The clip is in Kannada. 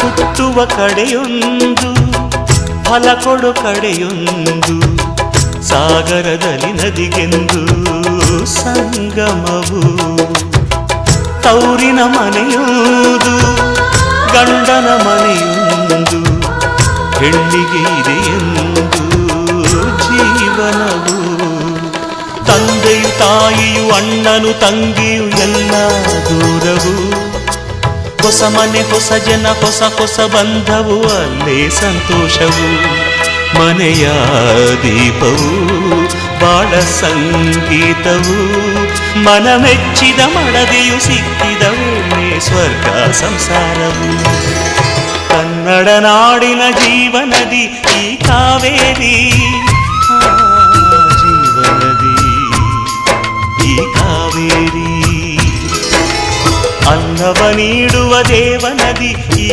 ಹುಟ್ಟುವ ಕಡೆಯೊಂದು ಫಲ ಕೊಡು ಕಡೆಯೊಂದು ಸಾಗರದಲ್ಲಿ ನದಿಗೆಂದು ಸಂಗಮವು ತೌರಿನ ಮನೆಯುವುದು ಗಂಡನ ಮನೆಯೊಂದು ಹೆಣ್ಣಿಗೆ ಇದೆಯೆಂದು ಜೀವನವು ತಂದೆಯು ತಾಯಿಯು ಅಣ್ಣನು ತಂಗಿಯು ಎಲ್ಲ ದೂರವು ಹೊಸ ಮನೆ ಹೊಸ ಜನ ಹೊಸ ಹೊಸ ಬಂಧವು ಅಲ್ಲೇ ಸಂತೋಷವು ಮನೆಯ ದೀಪವು ಬಾಳ ಸಂಗೀತವು ಮನ ಮೆಚ್ಚಿದ ಮಡದಿಯು ಸಿಕ್ಕಿದವೇ ಸ್ವರ್ಗ ಸಂಸಾರವು ಕನ್ನಡ ನಾಡಿನ ಜೀವನದಿ ಈ ಕಾವೇರಿ ಜೀವನದಿ ಈ ಕಾವೇರಿ ಅನ್ನವ ನೀಡುವ ದೇವನದಿ ಈ